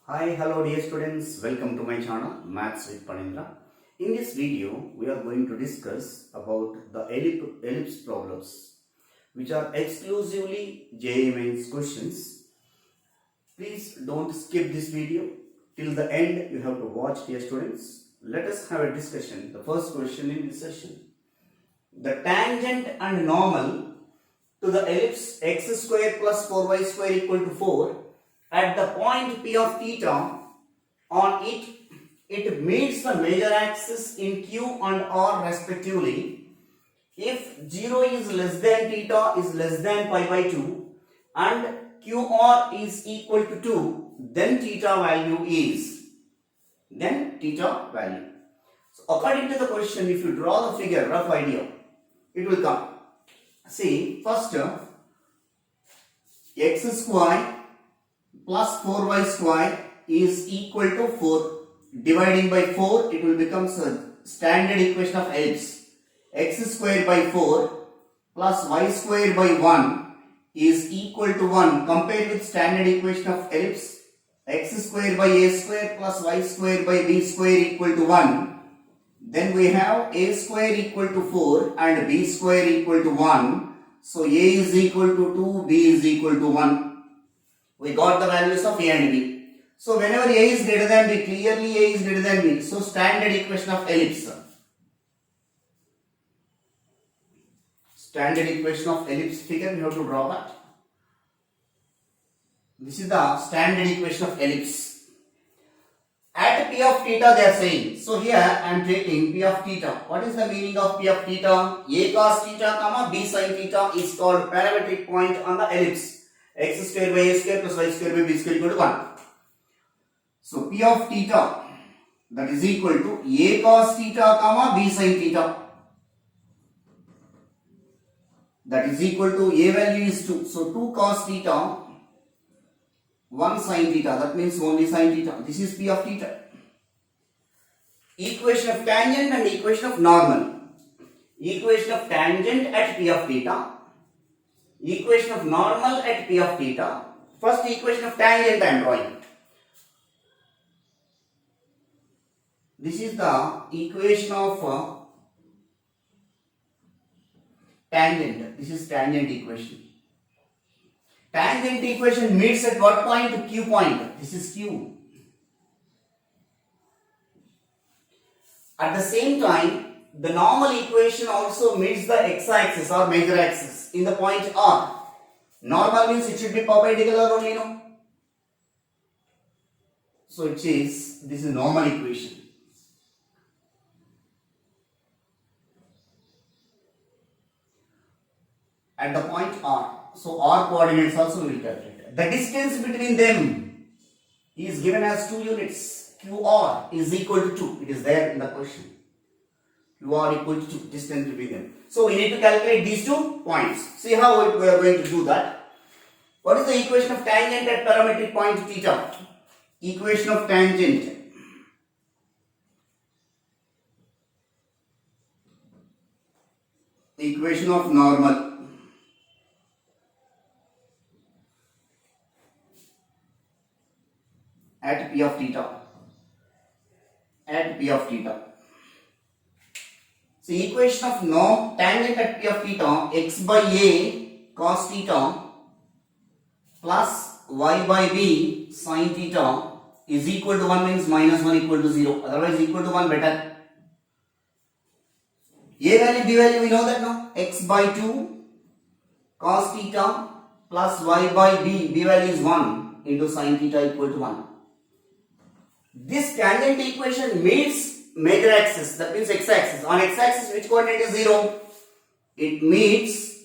Hi, hello dear students, welcome to my channel Maths with Panindra. In this video, we are going to discuss about the ellipse problems which are exclusively JEE Mains questions. Please don't skip this video till the end. You have to watch, dear students. Let us have a discussion. The first question in this session. The tangent and normal to the ellipse x square plus 4y square equal to 4 at the point P of theta on it meets the major axis in Q and R respectively. If 0 is less than theta is less than pi by 2 and QR is equal to 2, then theta value. So according to the question, if you draw the figure, rough idea, it will come. See, first x square plus 4y square is equal to 4. Dividing by 4, it will become a standard equation of ellipse. X square by 4 plus y square by 1 is equal to 1. Compared with standard equation of ellipse, x square by a square plus y square by b square equal to 1. Then we have a square equal to 4 and b square equal to 1. So a is equal to 2, b is equal to 1. We got the values of a and b. So whenever a is greater than b, clearly a is greater than b. So standard equation of ellipse. Standard equation of ellipse figure, we have to draw that. This is the standard equation of ellipse. At P of theta they are saying. So here I am taking P of theta. What is the meaning of P of theta? A cos theta comma B sin theta is called parametric point on the ellipse. X square by a square plus y square by b square equal to 1. So P of theta, that is equal to A cos theta comma B sin theta. That is equal to A value is 2. So 2 cos theta, 1 sin theta. That means only sin theta. This is P of theta. Equation of tangent and equation of normal. Equation of tangent at P of theta. Equation of normal at P of theta. First equation of tangent I am drawing. This is the equation of tangent. This is tangent equation. Tangent equation meets at what point? Q point. This is Q. At the same time, the normal equation also meets the x-axis or major axis in the point R. Normal means it should be perpendicular only, no? So it is, this is normal equation. At the point R. So R coordinates also we will calculate. The distance between them is given as 2 units. QR is equal to 2. It is there in the question. QR equal to 2. Distance between them. So we need to calculate these 2 points. See how we are going to do that. What is the equation of tangent at parametric point theta? Equation of tangent. Equation of normal. At P of theta. At P of theta. So equation of tangent at P of theta, x by a cos theta plus y by b sin theta is equal to 1 means minus 1 equal to 0. Otherwise equal to 1 better. A value, b value we know that now. X by 2 cos theta plus y by b value is 1 into sin theta equal to 1. This tangent equation meets major axis, that means x-axis. On x-axis which coordinate is 0? It meets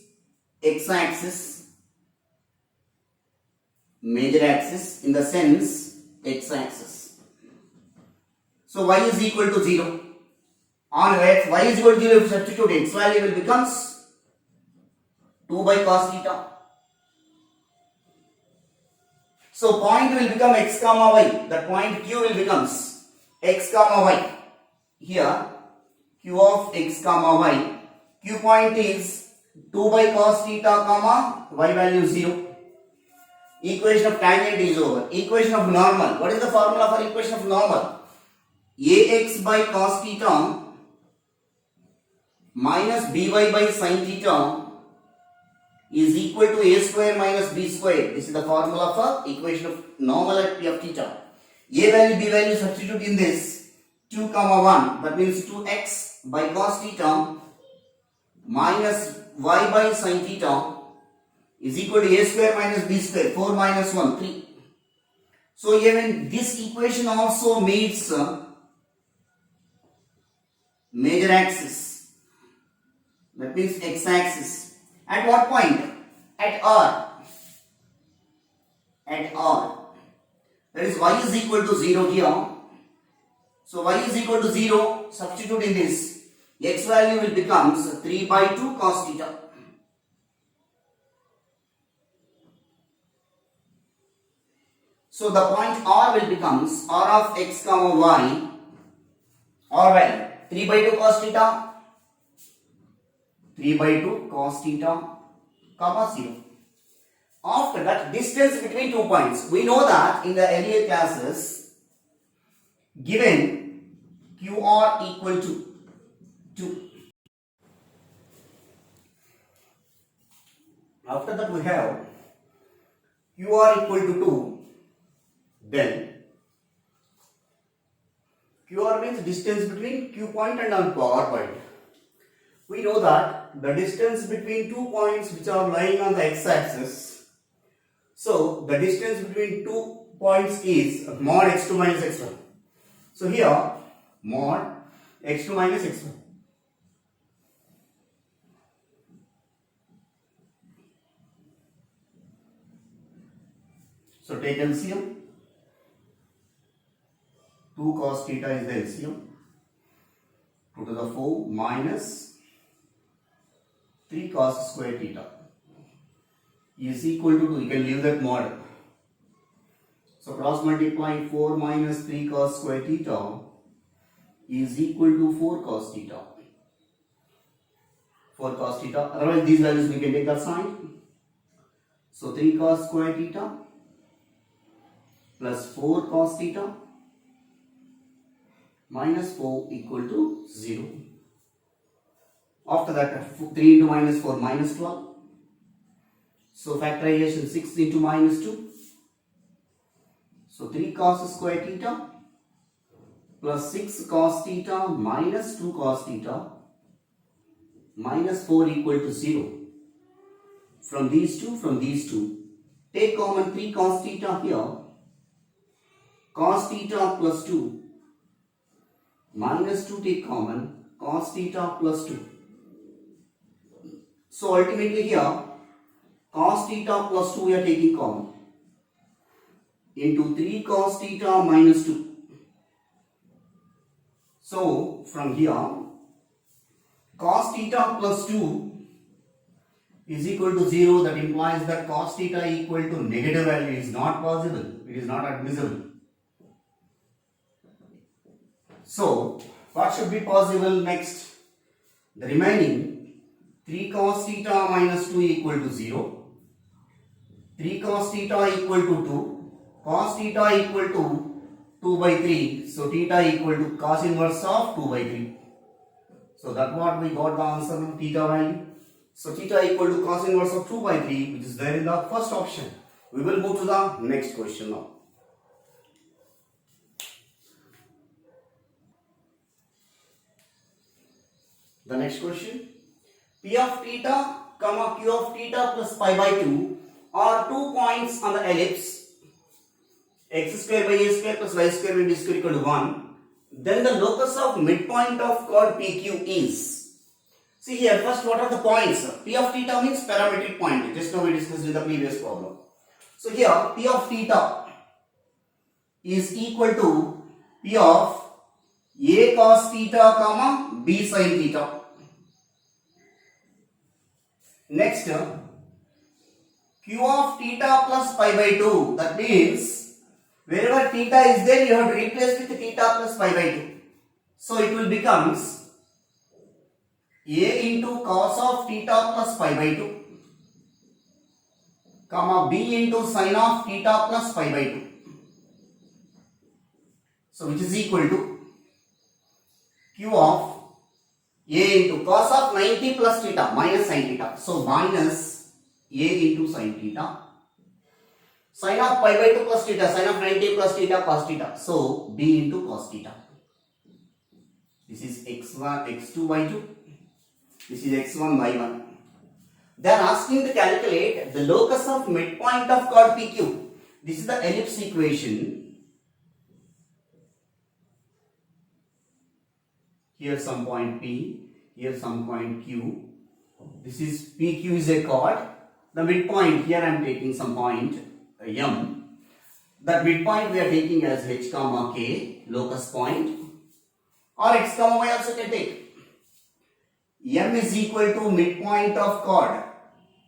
x-axis, major axis in the sense x-axis. So y is equal to 0. On y is equal to 0, if substitute x value will becomes 2 by cos theta. So point will become x comma y. That point Q will becomes x comma y. Here Q of x comma y. Q point is 2 by cos theta comma y value 0. Equation of tangent is over. Equation of normal. What is the formula for equation of normal? Ax by cos theta minus by sin theta is equal to a square minus b square. This is the formula for equation of normal at p of theta. A value, b value substitute in this 2 comma 1. That means 2x by cos theta minus y by sin theta is equal to a square minus b square. 4 minus 1, 3. So even this equation also meets major axis. That means x axis. At what point? At R. At R. That is y is equal to 0 here. So y is equal to 0. Substitute in this. X value will becomes 3 by 2 cos theta. So the point R will becomes R of x comma y. R value 3 by 2 cos theta. 3 by 2 cos theta comma 0. After that, distance between 2 points. We know that in the earlier classes, given QR equal to 2. After that we have QR equal to 2. Then QR means distance between Q point and R point. We know that the distance between 2 points which are lying on the x-axis. So the distance between 2 points is mod x2 minus x1. So here mod x2 minus x1. So take LCM. 2 cos theta is the LCM. 2 to the 4 minus 3 cos square theta is equal to 2. You can leave that mod. So cross multiplying 4 minus 3 cos square theta is equal to 4 cos theta. 4 cos theta. Otherwise these values we can take the sign. So 3 cos square theta plus 4 cos theta minus 4 equal to 0. After that 3 into minus 4 minus 12. So factorization 6 into minus 2. So 3 cos square theta plus 6 cos theta minus 2 cos theta minus 4 equal to 0. From these two, take common 3 cos theta here. Cos theta plus 2 minus 2 take common, cos theta plus 2. So ultimately here cos theta plus 2 we are taking common into 3 cos theta minus 2. So from here cos theta plus 2 is equal to 0. That implies that cos theta equal to negative value is not possible. It is not admissible. So what should be possible next? The remaining 3 cos theta minus 2 equal to 0. 3 cos theta equal to 2. Cos theta equal to 2 by 3. So theta equal to cos inverse of 2 by 3. So that's what we got the answer of theta value. So theta equal to cos inverse of 2 by 3, which is there in the first option. We will move to the next question now. The next question, P of theta, comma Q of theta plus pi by 2 are 2 points on the ellipse, x square by a square plus y square by b square equal to 1. Then the locus of midpoint of chord PQ is. See here, first what are the points? P of theta means parametric point. Just now we discussed in the previous problem. So here P of theta is equal to P of a cos theta comma b sin theta. Next, Q of theta plus pi by 2. That means wherever theta is there, you have to replace with theta plus pi by 2. So it will becomes a into cos of theta plus pi by 2 comma b into sine of theta plus pi by 2. So which is equal to q of a into cos of 90 plus theta minus sin theta. So minus a into sin theta. Sine of pi by 2 plus theta, sine of 90 plus theta cos theta. So b into cos theta. This is x1, x2, y2. This is x1, y1. They are asking to calculate the locus of midpoint of chord PQ. This is the ellipse equation. Here some point P, here some point Q. This is PQ is a chord. The midpoint, here I am taking some point M. That midpoint we are taking as h comma k, locus point, or x comma y also can take. M is equal to midpoint of chord.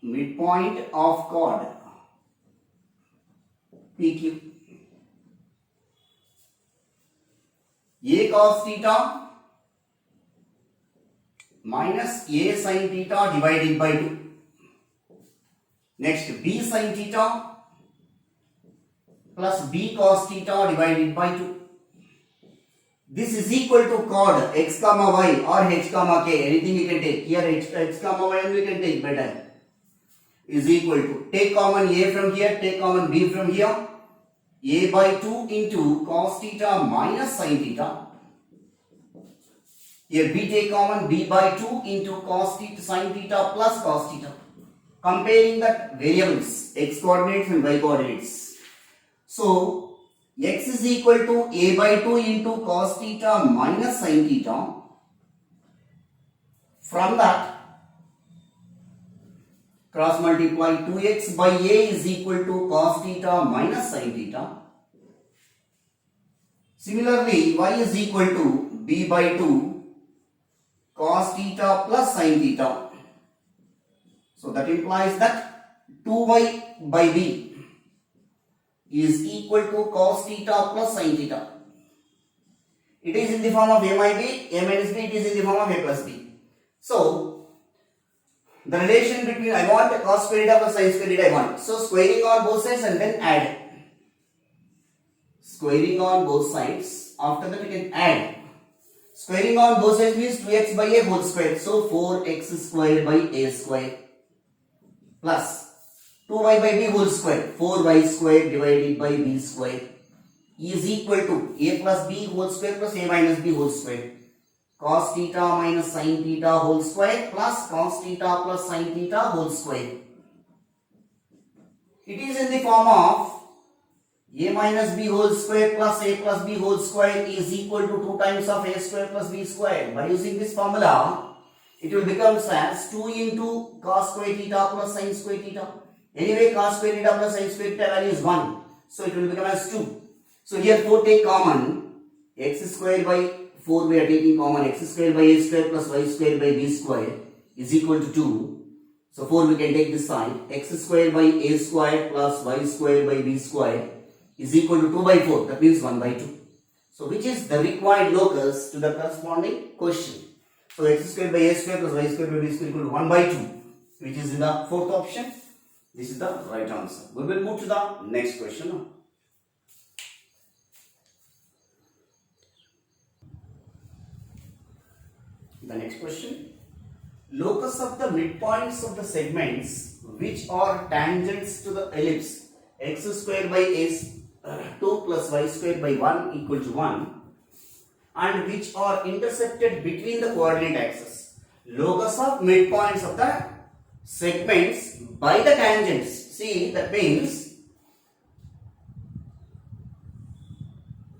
Midpoint of chord PQ. A cos theta minus a sin theta divided by 2. Next b sin theta plus b cos theta divided by 2. This is equal to chord x comma y or h comma k. Anything you can take. Here x comma y only we can take better. Is equal to, take common a from here, take common b from here. A by 2 into cos theta minus sin theta. Here b take common, b by 2 into cos theta sin theta plus cos theta. Comparing that variables, x coordinates and y coordinates. So x is equal to a by 2 into cos theta minus sin theta. From that, cross multiply 2x by a is equal to cos theta minus sin theta. Similarly, y is equal to b by 2 cos theta plus sin theta. So that implies that 2y by b is equal to cos theta plus sin theta. It is in the form of a minus b, a minus b, it is in the form of a plus b. So the relation between, I want cos square theta plus sin square theta I want. So squaring on both sides and then add. Squaring on both sides. After that you can add. Squaring on both sides means 2x by a whole square. So 4x square by a square plus 2y by b whole square. 4y square divided by b square is equal to a plus b whole square plus a minus b whole square. Cos theta minus sin theta whole square plus cos theta plus sin theta whole square. It is in the form of a minus b whole square plus a plus b whole square is equal to 2 times of a square plus b square. By using this formula, it will become as 2 into cos square theta plus sin square theta. Anyway, cos square theta plus sin square theta value is 1. So it will become as 2. So here 4 take common, x square by 4 we are taking common, x square by a square plus y square by b square is equal to 2. So 4 we can take this side, x square by a square plus y square by b square is equal to 2 by 4, that means 1 by 2. So which is the required locus to the corresponding question. So x square by a square plus y square by b square equal to 1 by 2, which is in the fourth option. This is the right answer. We will move to the next question. The next question. Locus of the midpoints of the segments which are tangents to the ellipse x square by a 2 plus y square by 1 equal to 1 and which are intercepted between the coordinate axes. Locus of midpoints of the segments by the tangents. See, that means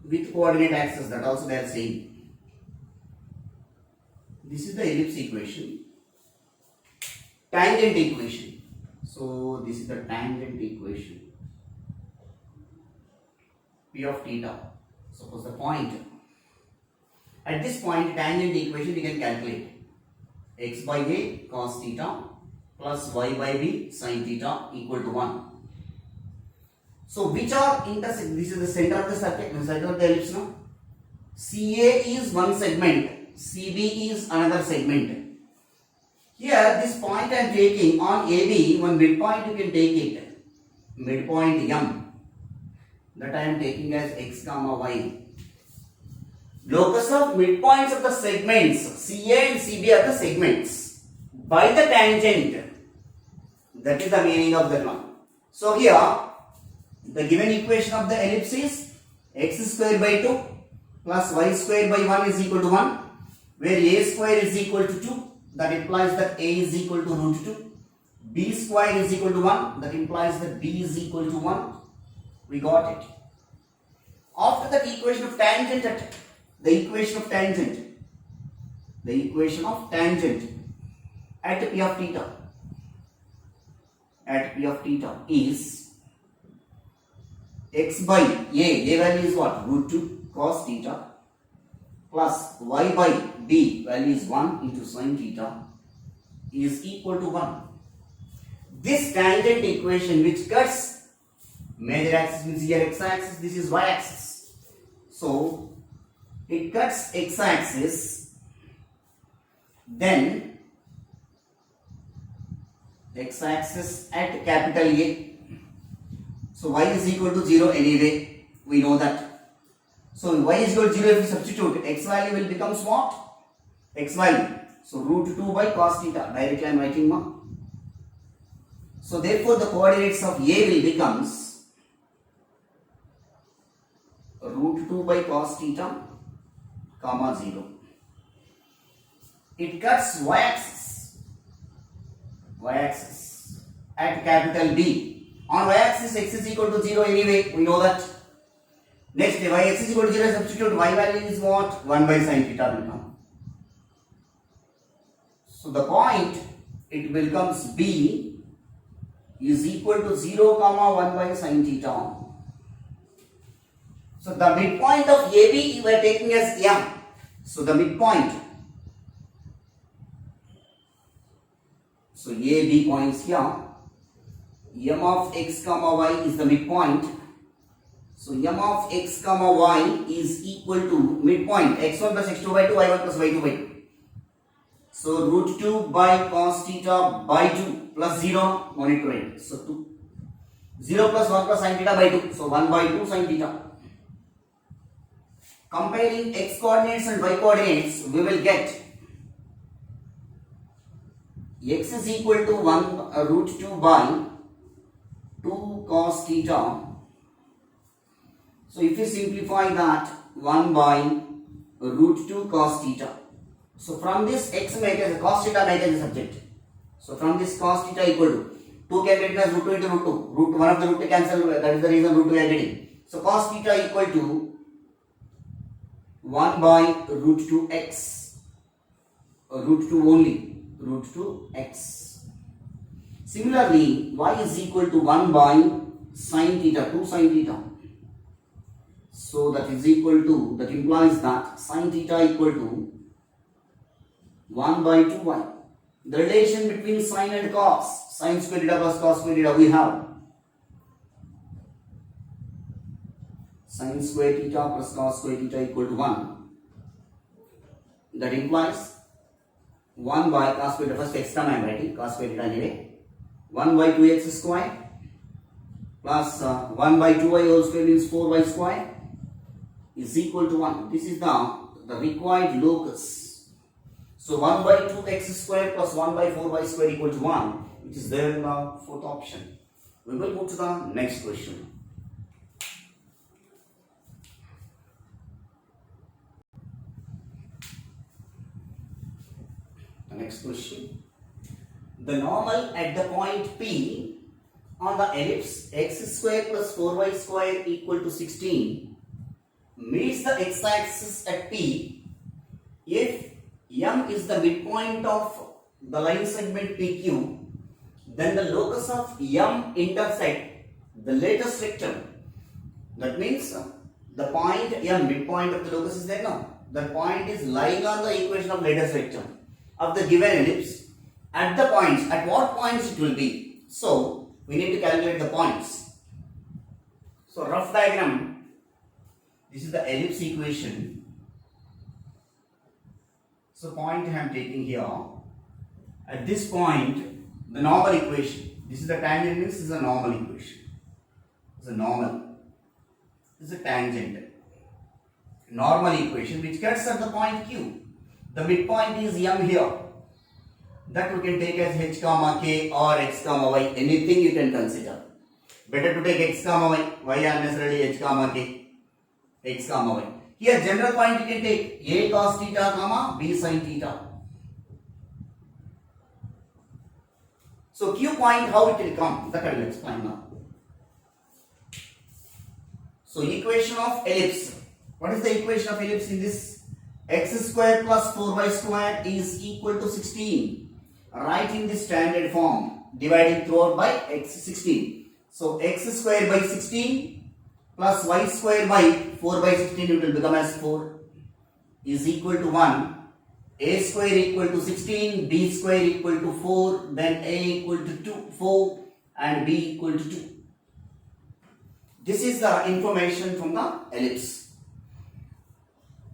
with coordinate axis, that also they are saying. This is the ellipse equation, tangent equation. So this is the tangent equation. P of theta. Suppose the point. At this point, tangent equation you can calculate. X by a cos theta plus y by b sin theta equal to 1. So which are intersect? This is the center of the circuit, center of the ellipse now. CA is one segment. CB is another segment. Here this point I am taking on AB, one midpoint you can take it. midpoint M, that I am taking as x comma y. Locus of midpoints of the segments CA and CB are the segments by the tangent. That is the meaning of that one. So here the given equation of the ellipse is x square by 2 plus y square by 1 is equal to 1, where a square is equal to 2, that implies that a is equal to root 2. B square is equal to 1, that implies that b is equal to 1. We got it. After that equation of tangent at the equation of tangent at p of theta is x by a value is what? Root 2 cos theta plus y by b value is 1 into sin theta is equal to 1. This tangent equation which cuts major axis means here x axis, this is y axis. So it cuts x axis, then x axis at capital A. So y is equal to 0 anyway, we know that. So y is equal to 0, if we substitute, x value will become what? X value. So root 2 by cos theta, directly I am writing ma. So therefore the coordinates of A will becomes root 2 by cos theta comma 0. It cuts y axis at capital B. On y axis x is equal to 0 anyway, we know that. Next y x is equal to 0, substitute y value is what? 1 by sin theta will come. So the point it becomes B is equal to 0 comma 1 by sin theta. So the midpoint of AB we are taking as M. So the midpoint. So AB points here. M of x comma y is the midpoint. So M of x comma y is equal to midpoint x1 plus x2 by 2, y1 plus y2 by 2. So root 2 by cos theta by 2 plus 0, no need to write. So 2. 0 plus 1 plus sin theta by 2. So 1 by 2 sin theta. Comparing x coordinates and y coordinates, we will get x is equal to 1 root 2 by 2 cos theta. So if you simplify that, 1 by root 2 cos theta. So from this x make as a cos theta make as a subject. So from this cos theta equal to 2 can get as root 2 into root 2. Root 1 of the root cancel, that is the reason root 2 we are getting. So cos theta equal to 1 by root 2x, root 2 only, root 2x. Similarly, y is equal to 1 by sin theta, 2 sin theta. So that is equal to, that implies that sin theta equal to 1 by 2y. The relation between sin and cos, sin square theta plus cos square theta we have. Sin square theta plus cos square theta equal to 1. That implies 1 by cos square theta, first x term I am writing, cos square theta anyway. 1 by 2x square plus 1 by 2y whole square means 4y square is equal to 1. This is the required locus. So 1 by 2x square plus 1 by 4y square equal to 1, which is there in the fourth option. We will move to the next question. The next question. The normal at the point P on the ellipse x square plus 4y square equal to 16 meets the x-axis at P if M is the midpoint of the line segment PQ, then the locus of M intersect the latest rectum. That means the point M, midpoint of the locus is there now. The point is lying on the equation of latest rectum of the given ellipse. At the points, at what points it will be? So we need to calculate the points. So rough diagram, this is the ellipse equation. So point I am taking here. At this point, the normal equation. This is the tangent means this is a normal equation. is a normal, is a tangent. Normal equation which gets at the point Q. The midpoint is M here. That we can take as h comma k or x comma y. Anything you can consider. Better to take x comma y unnecessarily h comma k, x comma y. Here general point you can take a cos theta comma b sin theta. So Q point, how it will come, that I will explain now. So equation of ellipse. What is the equation of ellipse in this? X square plus 4y square is equal to 16. Write in the standard form, dividing throughout by x 16. So x square by 16 plus y square by 4 by 16, it will become as 4 is equal to 1. A square equal to 16, b square equal to 4, then a equal to 4 and b equal to 2. This is the information from the ellipse.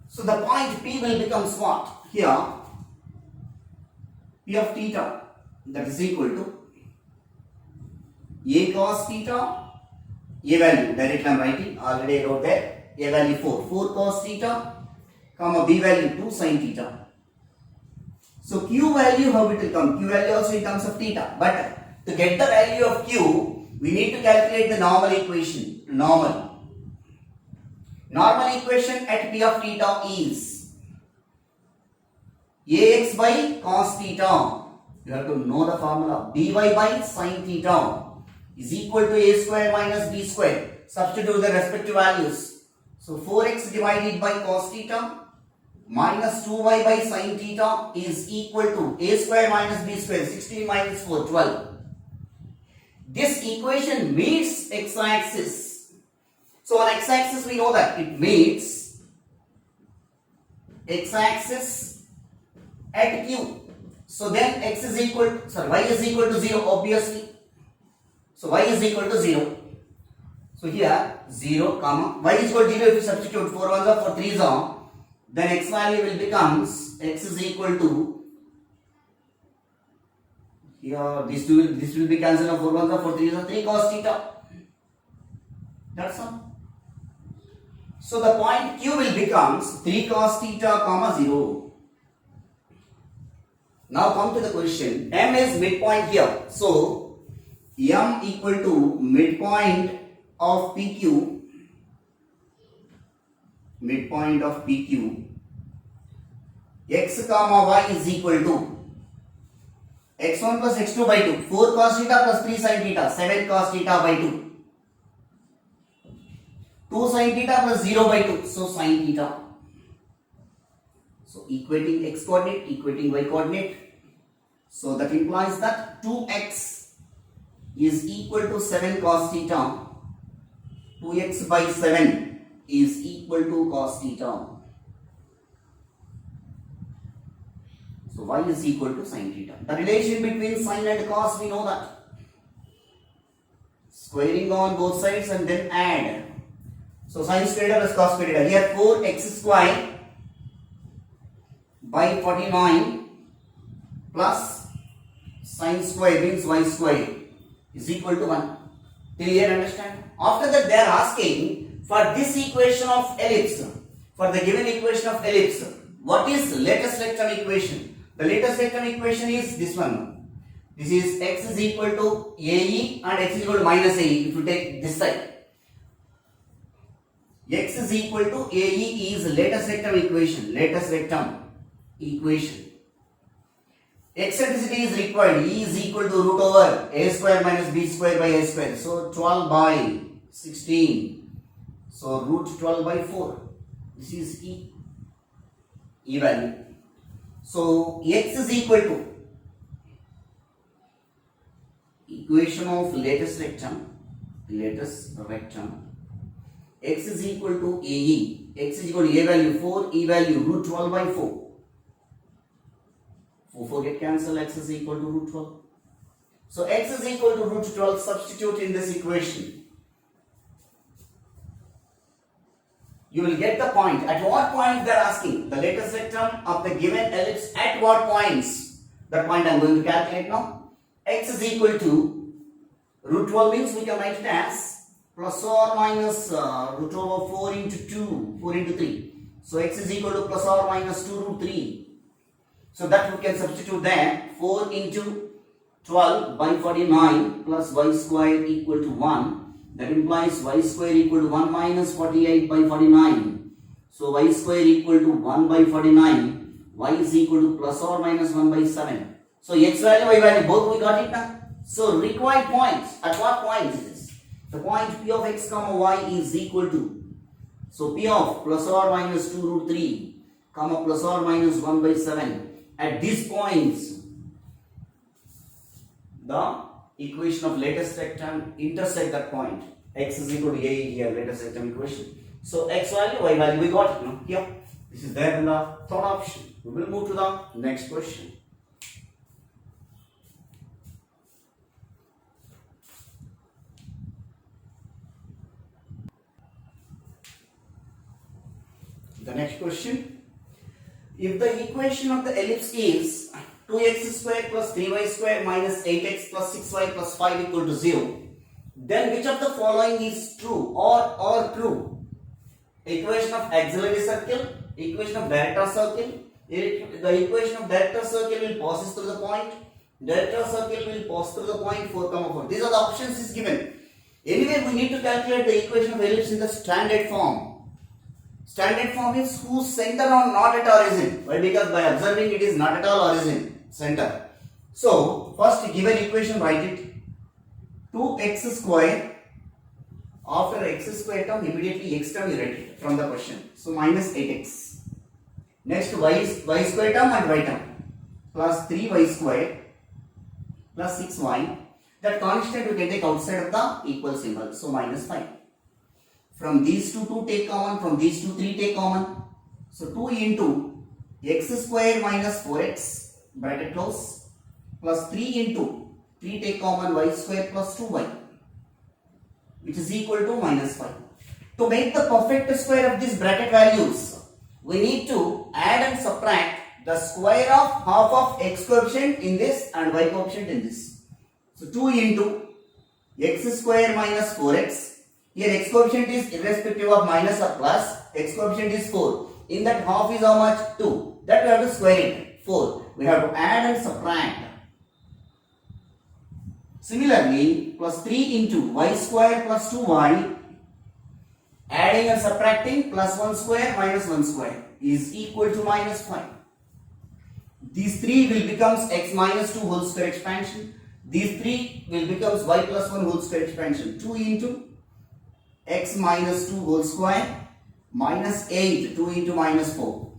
So the point P will become what? Here P of theta, that is equal to a cos theta, a value directly I am writing, already I wrote there, a value 4 cos theta, comma b value 2 sin theta. So Q value, how it will come? Q value also in terms of theta. But to get the value of Q, we need to calculate the normal equation. Normal equation at P of theta is ax by cos theta. You have to know the formula. By by sin theta is equal to a square minus b square. Substitute the respective values. So 4x divided by cos theta minus 2y by sin theta is equal to a square minus b square, 16 minus 4, 12. This equation meets x-axis. So on x-axis we know that it meets x-axis at Q. So then y is equal to 0 obviously. So y is equal to 0. So here 0 comma y is equal to 0. If you substitute 4 1s are 4 3s are, then x value will becomes x is equal to, here this will be cancelled of 4 1s are 4 3s are 3 cos theta. That's all. So the point Q will becomes 3 cos theta comma 0. Now come to the question. M is midpoint here. So M equal to midpoint of PQ. Midpoint of PQ. X comma y is equal to x1 plus x2 by 2. 4 cos theta plus 3 sin theta. 7 cos theta by 2. 2 sin theta plus 0 by 2. So sin theta. So equating x coordinate, equating y coordinate. So that implies that 2x is equal to 7 cos theta. 2x by 7 is equal to cos theta. So y is equal to sin theta. The relation between sin and cos, we know that. Squaring on both sides and then add. So sin squared plus cos squared. Here 4x square by 49 plus sin square means y square is equal to 1. Till here understand? After that they are asking for this equation of ellipse. For the given equation of ellipse, what is latest rectum equation? The latest rectum equation is this one. This is x is equal to AE and x is equal to minus AE. If you take this side, x is equal to AE is latest rectum equation. Latest rectum equation. Eccentricity is required. E is equal to root over a square minus b square by a square. So 12 by 16. So root 12 by 4. This is E value. So x is equal to equation of latest rectum. X is equal to AE. X is equal to a value 4, e value root 12 by 4. 4 get cancelled, x is equal to root 12. So x is equal to root 12, substitute in this equation. You will get the point. At what point they are asking? The latest rectum of the given ellipse at what points? That point I am going to calculate now. X is equal to root 12 means we can write it as plus or minus root over 4 into 2, 4 into 3. So x is equal to plus or minus 2 root 3. So that we can substitute there. 4 into 12 by 49 plus y square equal to 1. That implies y square equal to 1 minus 48 by 49. So y square equal to 1 by 49. Y is equal to plus or minus 1 by 7. So x value, y value, both we got it now. So required points. At what point is this? The point p of x comma y is equal to. So p of plus or minus 2 root 3 comma plus or minus 1 by 7. At these points, the equation of latest rectangle intersect that point. X is equal to a here, latest rectangle equation. So x value, y value, we got it now. Here, this is there in the third option. We will move to the next question. The next question. If the equation of the ellipse is 2x square plus 3y square minus 8x plus 6y plus 5 equal to 0, then which of the following is true or true? Equation of auxiliary circle, equation of director circle. The equation of director circle will passes through the point. Director circle will pass through the point 4, 4. These are the options is given. Anyway, we need to calculate the equation of ellipse in the standard form. Standard form is whose center or not at origin. Why? Because by observing it is not at all origin, center. So, first given equation write it. 2x square. After x square term, immediately x term you write it from the question. So, minus 8x. Next y square term and y term. Plus 3y square plus 6y. That constant we can take outside of the equal symbol. So, minus 5. From these two, 2 take common. From these two, 3 take common. So 2 into x square minus 4x, bracket close, plus 3 into 3 take common y square plus 2y, which is equal to minus 5. To make the perfect square of these bracket values, we need to add and subtract the square of half of x coefficient in this and y coefficient in this. So 2 into x square minus 4x. Here x coefficient is irrespective of minus or plus. X coefficient is 4. In that half is how much? 2. That we have to square it. 4. We have to add and subtract. Similarly, plus 3 into y square plus 2y. Adding and subtracting, plus 1 square minus 1 square is equal to minus 5. These 3 will become x minus 2 whole square expansion. These 3 will become y plus 1 whole square expansion. 2 into x minus 2 whole square minus 8, 2 into minus 4,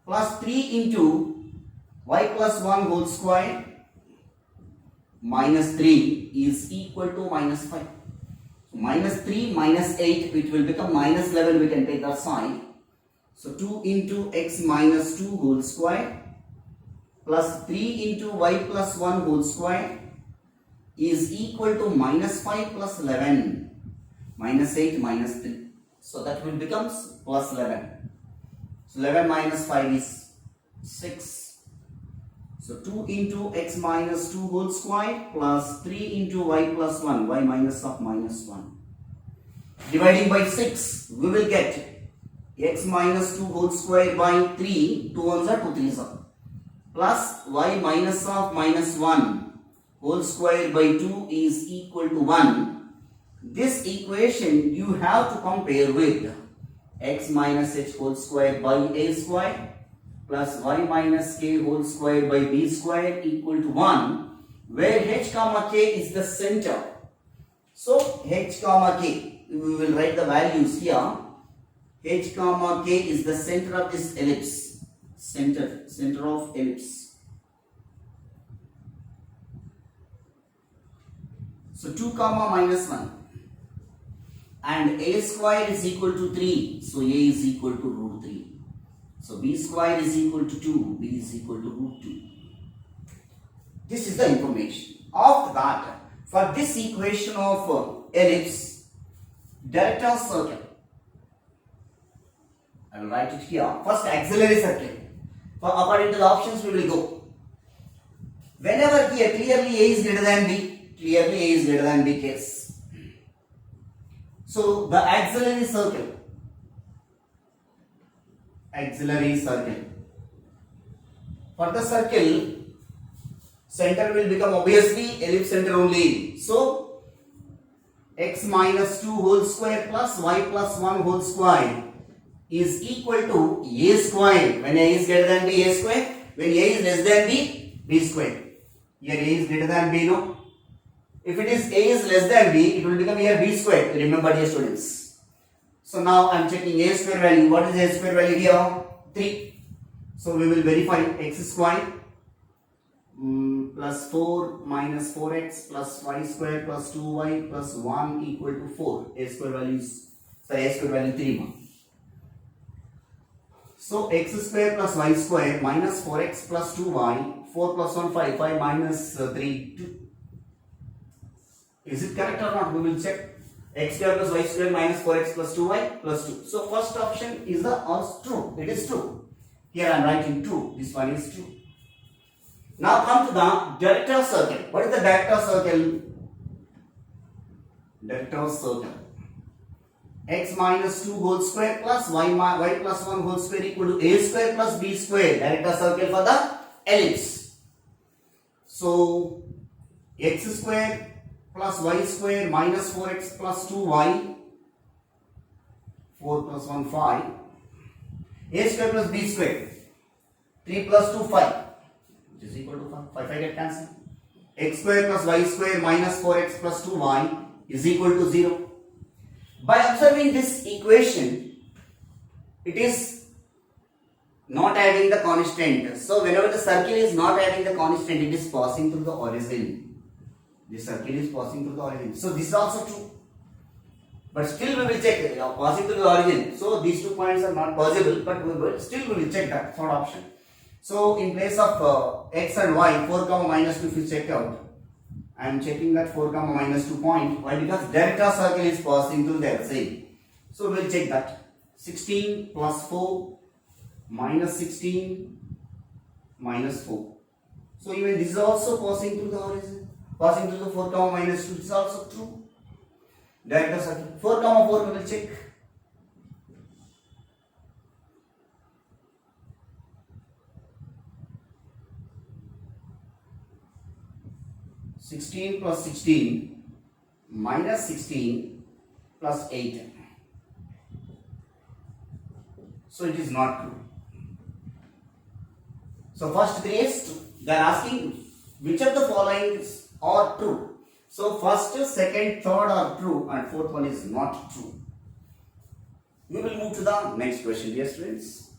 plus 3 into y plus 1 whole square minus 3 is equal to minus 5. So minus 3 minus 8, which will become minus 11, we can take that side. So 2 into x minus 2 whole square plus 3 into y plus 1 whole square is equal to minus 5 plus 11. Minus 8 minus 3. So that will becomes plus 11. So 11 minus 5 is 6. So 2 into x minus 2 whole square plus 3 into y plus 1. Y minus of minus 1. Dividing by 6, we will get x minus 2 whole square by 3. 2 ones are 2 3s are. Plus y minus of minus 1 whole square by 2 is equal to 1. This equation you have to compare with x minus h whole square by a square plus y minus k whole square by b square equal to 1, where h comma k is the center. So h comma k, we will write the values here. H comma k is the center of this ellipse. Center of ellipse. So 2 comma minus 1. And a square is equal to 3. So a is equal to root 3. So b square is equal to 2. B is equal to root 2. This is the information. After that, for this equation of ellipse, director circle, I will write it here. First auxiliary circle. For according to the options we will go. Whenever here clearly a is greater than b, clearly a is greater than b case. So the auxiliary circle. For the circle, center will become obviously ellipse center only. So x minus 2 whole square plus y plus 1 whole square is equal to a square. When a is greater than b, a square. When a is less than b, b square. Here a is greater than b, no? If it is a is less than b, it will become here b square. Remember, dear students. So now I am checking a square value. What is a square value here? 3. So we will verify x square plus 4 minus 4x plus y square plus 2y plus 1 equal to 4. A square value 3. So x square plus y square minus 4x plus 2y, 4 plus 1 5, 5 minus 3 2. Is it correct or not? We will check. X square plus y square minus 4x plus 2y plus 2. So first option is true. It is true. Here I am writing true. This one is true. Now come to the director circle. What is the director circle? Director circle. X minus 2 whole square plus y plus 1 whole square equal to a square plus b square. Director circle for the ellipse. So x square plus y square minus 4x plus 2y, 4 plus 1 5, a square plus b square, 3 plus 2 5, which is equal to 5. 5 get cancelled. X square plus y square minus 4x plus 2y is equal to 0. By observing this equation, it is not having the constant. So whenever the circle is not having the constant, it is passing through the origin. This circle is passing through the origin. So this is also true. But still we will check passing through the origin. So these 2 points are not possible, but we will check that third option. So in place of x and y, 4 comma minus 2 if you check out, I am checking that 4 comma minus 2 point. Why? Because director circle is passing through there. Same. So we will check that. 16 plus 4 minus 16 minus 4. So even this is also passing through the origin. Passing through the 4 comma minus 2 is also true. Director circle. 4 comma 4 we will check. (16 plus 16 minus 16 plus 8). So it is not true. So first 3 is true. They are asking which of the following are true. So first, second, third are true and fourth one is not true. We will move to the next question, dear students.